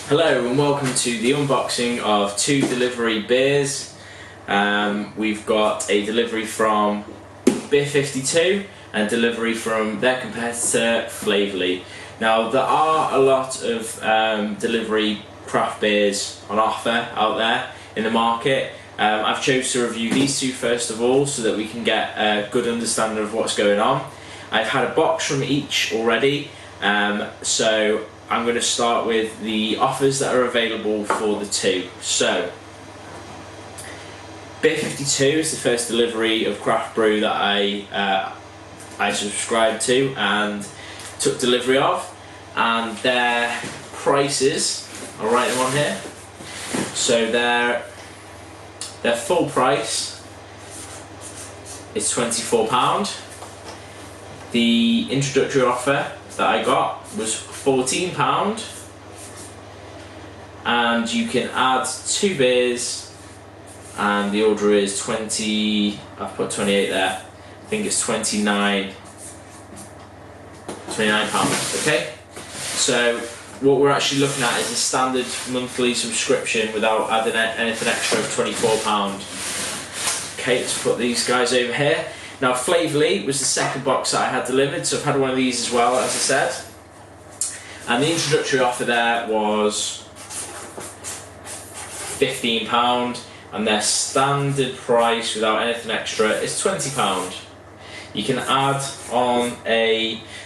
Hello and welcome to the unboxing of two delivery beers. We've got a delivery from Beer52 and delivery from their competitor Flavourly. Now there are a lot of delivery craft beers on offer out there in the market. I've chosen to review these two first of all so that we can get a good understanding of what's going on. I've had a box from each already, so I'm going to start with the offers that are available for the two. So, Beer52 is the first delivery of craft brew that I subscribed to and took delivery of, and their prices, I'll write them on here. So their full price is £24. The introductory offer that I got was £14, and you can add two beers, and the order is 20. I've put 28 there. I think it's 29 pounds. Okay, so what we're actually looking at is a standard monthly subscription without adding anything extra of £24. Okay, let's put these guys over here. Now, Flavourly was the second box that I had delivered, so I've had one of these as well, as I said. And the introductory offer there was £15, and their standard price without anything extra is £20. You can add on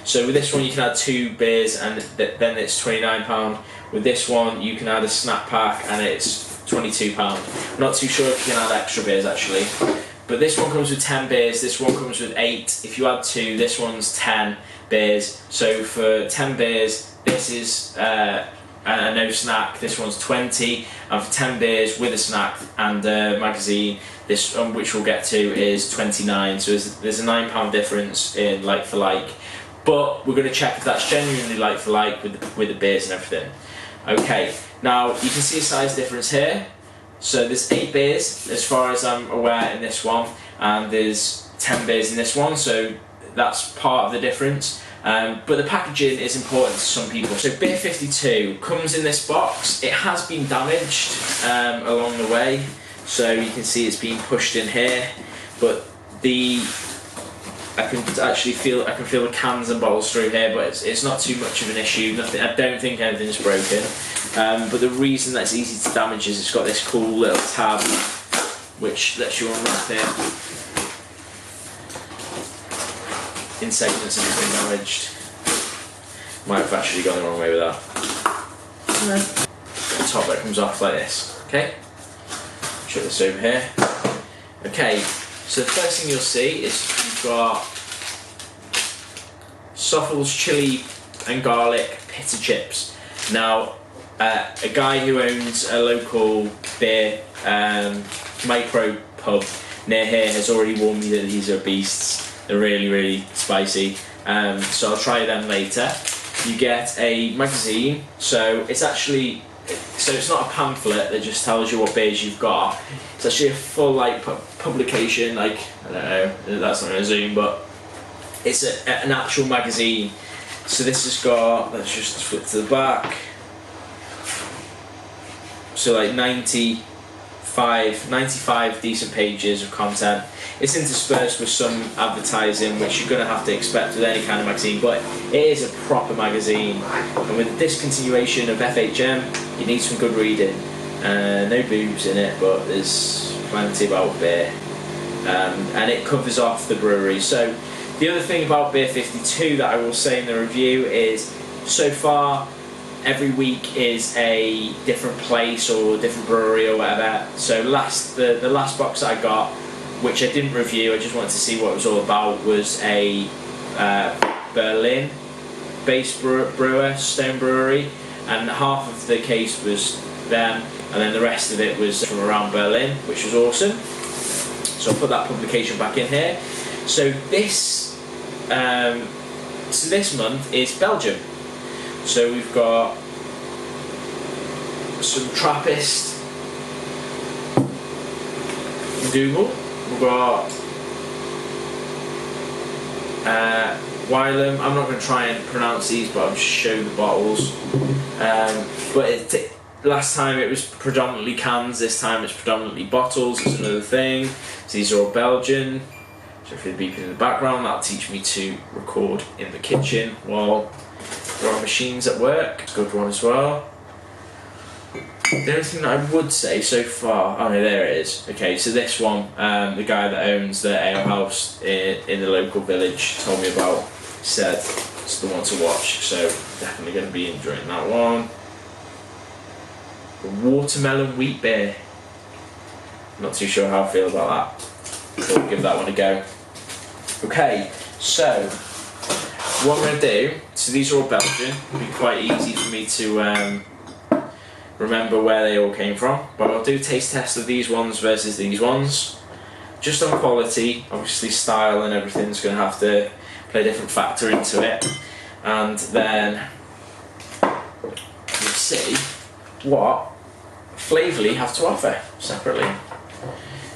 so with this one you can add two beers and then it's £29. With this one you can add a snack pack and it's £22. I'm not too sure if you can add extra beers actually. But this one comes with 10 beers, this one comes with 8. If you add 2, this one's 10 beers. So for 10 beers, this is a no snack, this one's 20. And for 10 beers with a snack and a magazine, this which we'll get to, is 29. So there's a £9 difference in like for like. But we're going to check if that's genuinely like for like with the beers and everything. Okay, now you can see a size difference here. So there's 8 beers as far as I'm aware in this one, and there's 10 beers in this one, so that's part of the difference. But the packaging is important to some people. So Beer52 comes in this box. It has been damaged along the way, so you can see it's been pushed in here, but I can feel the cans and bottles through here, but it's not too much of an issue. Nothing. I don't think anything's broken. But the reason that's easy to damage is it's got this cool little tab which lets you unwrap it in segments if it's been damaged. Might have actually gone the wrong way with that. The top that comes off like this. Okay. Shut this over here. Okay. So the first thing you'll see is you've got Soffel's chili and garlic pita chips. Now, a guy who owns a local beer micro pub near here has already warned me that these are beasts. They're really, really spicy. So I'll try them later. You get a magazine, so it's not a pamphlet that just tells you what beers you've got. It's actually a full like publication. Like, I don't know, that's not going to zoom, but it's an actual magazine. So this has got, let's just flip to the back. So like 95 decent pages of content. It's interspersed with some advertising, which you're going to have to expect with any kind of magazine, but it is a proper magazine. And with the discontinuation of FHM, you need some good reading. No boobs in it, but there's plenty about beer. And it covers off the brewery. So the other thing about Beer52 that I will say in the review is, so far, every week is a different place or a different brewery or whatever. So the last box that I got, which I didn't review, I just wanted to see what it was all about, was a Berlin-based brewer, Stone Brewery, and half of the case was them, and then the rest of it was from around Berlin, which was awesome. So I'll put that publication back in here. So this month is Belgium. So we've got some Trappist Google. We've got Wylam. I'm not going to try and pronounce these, but I'll just show the bottles. But last time it was predominantly cans, this time it's predominantly bottles. It's another thing. So these are all Belgian. So if you're beeping in the background, that'll teach me to record in the kitchen while there are machines at work. It's a good one as well. The only thing that I would say so far, oh no, there it is. Okay, so this one, the guy that owns the ale house in the local village told me about, said it's the one to watch, so definitely going to be enjoying that one. The watermelon wheat beer. Not too sure how I feel about that. We'll give that one a go. Okay, so what I'm going to do, so these are all Belgian, it'll be quite easy for me to remember where they all came from, but I'll do a taste test of these ones versus these ones. Just on quality, obviously style and everything's going to have to play a different factor into it, and then we'll see what Flavourly have to offer separately.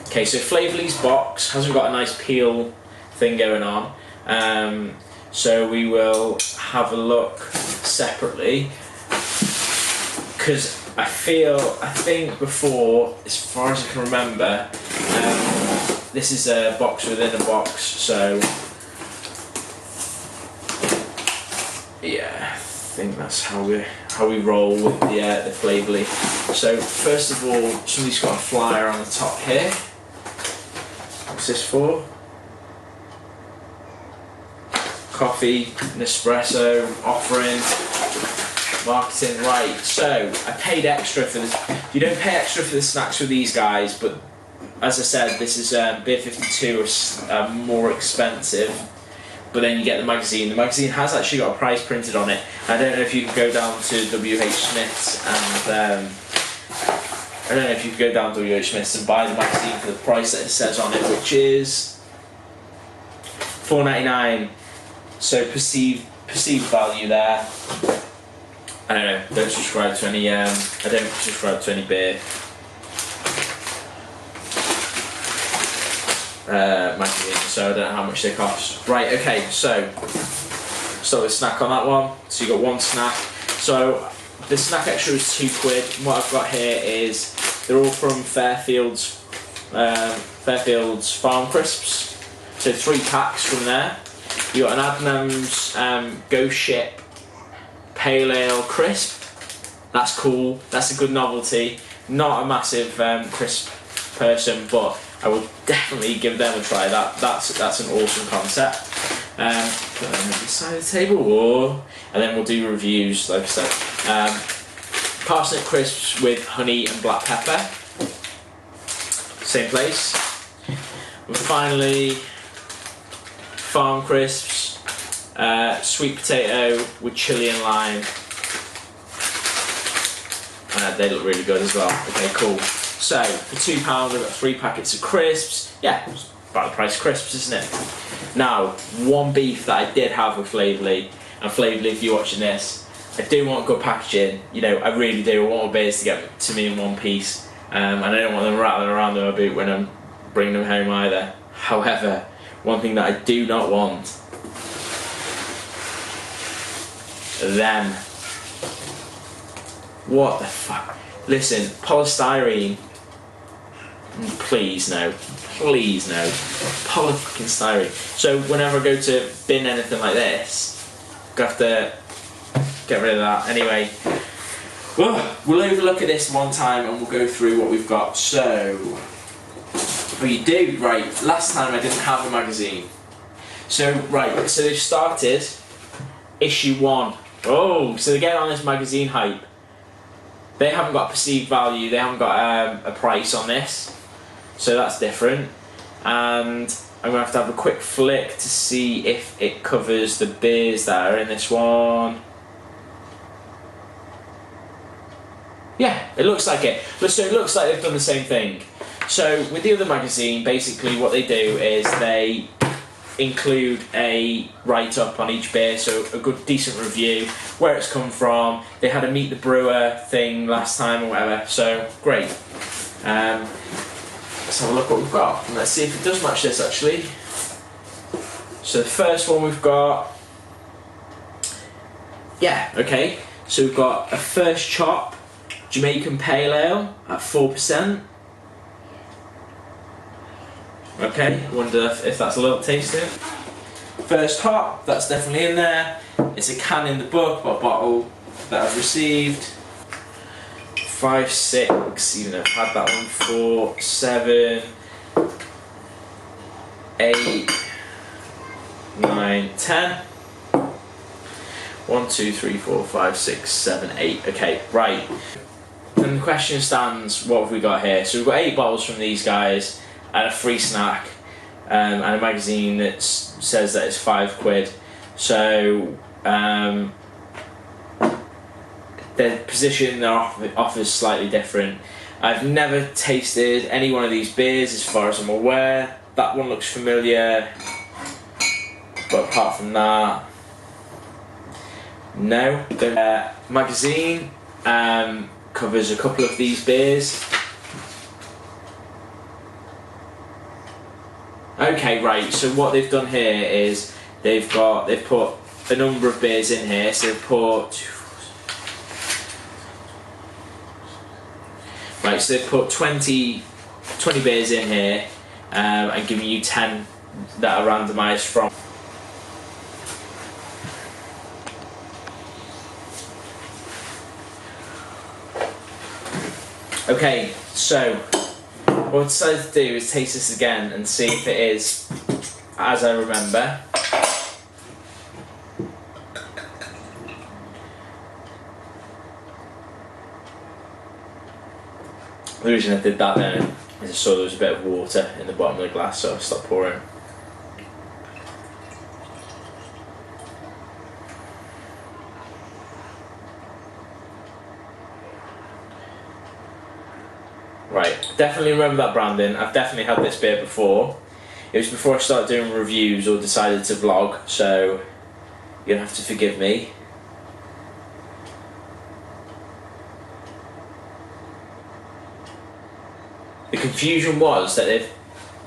Okay, so Flavourly's box hasn't got a nice peel thing going on, so we will have a look separately, because I think before, as far as I can remember, this is a box within a box, so yeah, I think that's how we roll with the Flavourly. So first of all, somebody's got a flyer on the top here. What's this for? Coffee, Nespresso, offering, marketing, right. So I paid extra for this. You don't pay extra for the snacks with these guys, but as I said, this is Beer52 are more expensive. But then you get the magazine. The magazine has actually got a price printed on it. I don't know if you can go down to WH Smith's and I don't know if you can go down to WH Smith's and buy the magazine for the price that it says on it, which is $4.99. So perceived value there. I don't know. Don't subscribe to any. I don't subscribe to any beer magazines, so I don't know how much they cost. Right. Okay. So start with snack on that one. So you got one snack. So the snack extra is £2. And what I've got here is they're all from Fairfield's Farm Crisps. So 3 packs from there. You got an Adnams Go Ship Pale Ale Crisp. That's cool. That's a good novelty. Not a massive crisp person, but I would definitely give them a try. That's an awesome concept. Put them on the side of the table, and then we'll do reviews. Like I said, parsnip crisps with honey and black pepper. Same place. And finally, farm crisps, sweet potato with chilli and lime. They look really good as well. Okay, cool. So for £2, I've got 3 packets of crisps. Yeah, it's about the price of crisps, isn't it? Now, one beef that I did have with Flavourly, and Flavourly, if you're watching this, I do want good packaging. You know, I really do. I want my beers to get to me in one piece, and I don't want them rattling around in my boot when I'm bringing them home either. However, one thing that I do not want, them. What the fuck? Listen, polystyrene. Please no. Please no. Polystyrene. So whenever I go to bin anything like this, I have to get rid of that. Anyway, we'll overlook at this one time and we'll go through what we've got. So, we do, right, last time I didn't have a magazine. So, right, so they've started issue 1. Oh, so they're getting on this magazine hype. They haven't got perceived value, they haven't got a price on this. So that's different. And I'm going to have a quick flick to see if it covers the beers that are in this one. Yeah, it looks like it. So it looks like they've done the same thing. So with the other magazine, basically what they do is they include a write-up on each beer, so a good decent review, where it's come from. They had a Meet the Brewer thing last time or whatever, so great. Let's have a look what we've got, and let's see if it does match this actually. So the first one we've got Yeah, okay. So we've got a First Chop Jamaican Pale Ale at 4%. Okay, I wonder if that's a little tasting. First Hop, that's definitely in there. It's a can in the book, but a bottle that I've received. 5, 6, even though I've had that one before. 7, 8, 9, 10. 1, 2, 3, 4, 5, 6, 7, 8. Okay, right. Then the question stands, what have we got here? So we've got 8 bottles from these guys and a free snack and a magazine that says that it's £5. So the position their offer is slightly different. I've never tasted any one of these beers as far as I'm aware. That one looks familiar, but apart from that, no. The magazine covers a couple of these beers. Okay, right, so what they've done here is they've put a number of beers in here. So they've put so they've put 20 beers in here and giving you 10 that are randomised from. Okay, so what I decided to do is taste this again and see if it is as I remember. The reason I did that then is I saw there was a bit of water in the bottom of the glass, so I stopped pouring. Right, definitely remember that branding. I've definitely had this beer before. It was before I started doing reviews or decided to vlog, so you'll have to forgive me. The confusion was that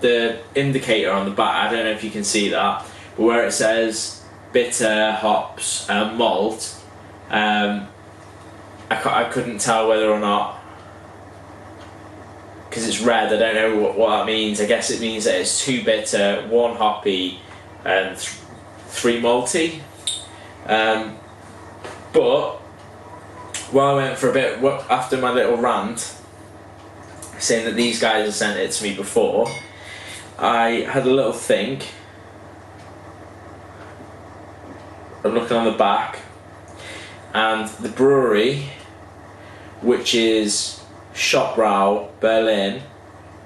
the indicator on the back, I don't know if you can see that, but where it says bitter, hops, and malt, I couldn't tell whether or not, because it's red, I don't know what that means. I guess it means that it's 2 bitter, 1 hoppy, and 3 malty. But while I went for a bit, after my little rant, saying that these guys had sent it to me before, I had a little think. I'm looking on the back, and the brewery, which is Shopbrau Berlin,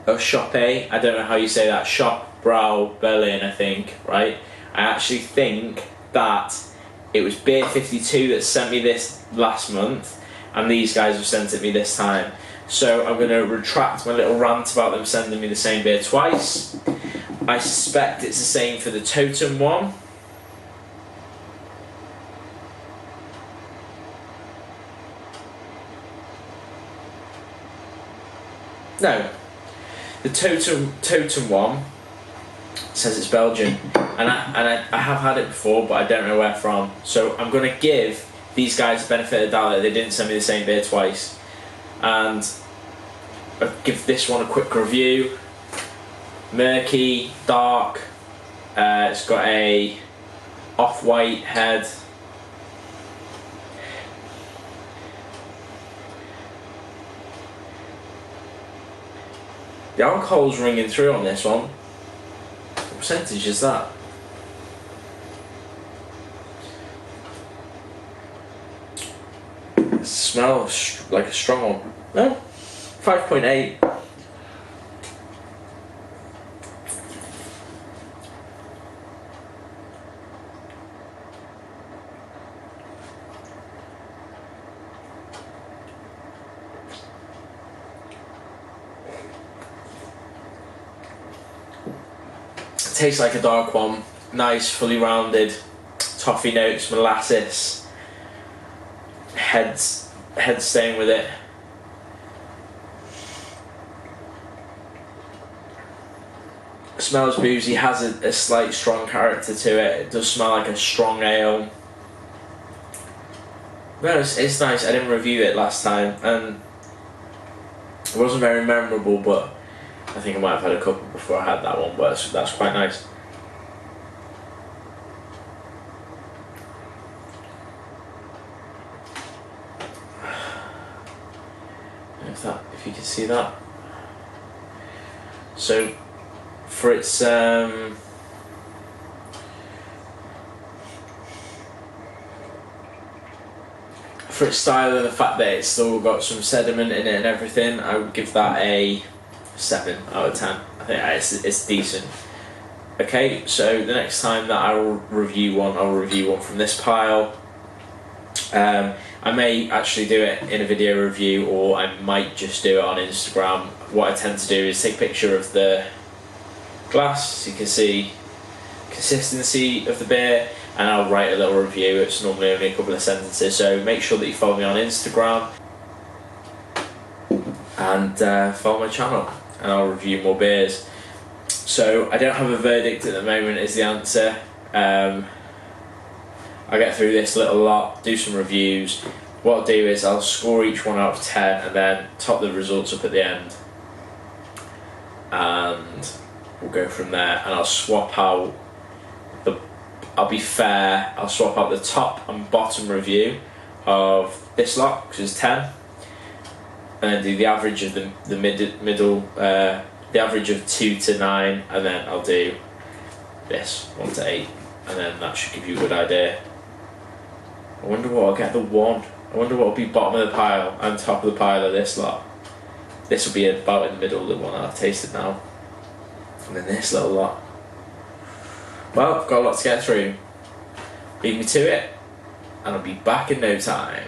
or Shoppe, I don't know how you say that, Shopbrau Berlin, I think, right? I actually think that it was Beer52 that sent me this last month, and these guys have sent it me this time. So I'm going to retract my little rant about them sending me the same beer twice. I suspect it's the same for the Totem one. No, the Totem one says it's Belgian, and I have had it before, but I don't know where from. So I'm going to give these guys the benefit of the doubt that they didn't send me the same beer twice, and I'll give this one a quick review. Murky, dark. It's got a off-white head. The alcohol's ringing through on this one. What percentage is that? It smells like a strong one. No, 5.8. Tastes like a dark one, nice, fully rounded, toffee notes, molasses, head staying with it. Smells boozy, has a slight strong character to it. It does smell like a strong ale. No, it's nice. I didn't review it last time, and it wasn't very memorable, but I think I might have had a couple before I had that one, but that's quite nice. If you can see that. So for its style and the fact that it's still got some sediment in it and everything, I would give that a 7 out of 10. I think it's decent. Okay, so the next time that I will review one, I'll review one from this pile. I may actually do it in a video review, or I might just do it on Instagram. What I tend to do is take a picture of the glass so you can see consistency of the beer, and I'll write a little review. It's normally only a couple of sentences, so make sure that you follow me on Instagram and follow my channel, and I'll review more beers. So I don't have a verdict at the moment is the answer. I'll get through this little lot, do some reviews. What I'll do is I'll score each one out of 10 and then top the results up at the end. And we'll go from there, and I'll swap out I'll be fair, I'll swap out the top and bottom review of this lot, because it's 10, and then do the average of the middle, the average of 2 to 9, and then I'll do this 1 to 8, and then that should give you a good idea. I wonder what I'll get the 1. I wonder what will be bottom of the pile and top of the pile of this lot. This will be about in the middle, the one that I've tasted now. And then this little lot. Well, I've got a lot to get through. Leave me to it, and I'll be back in no time.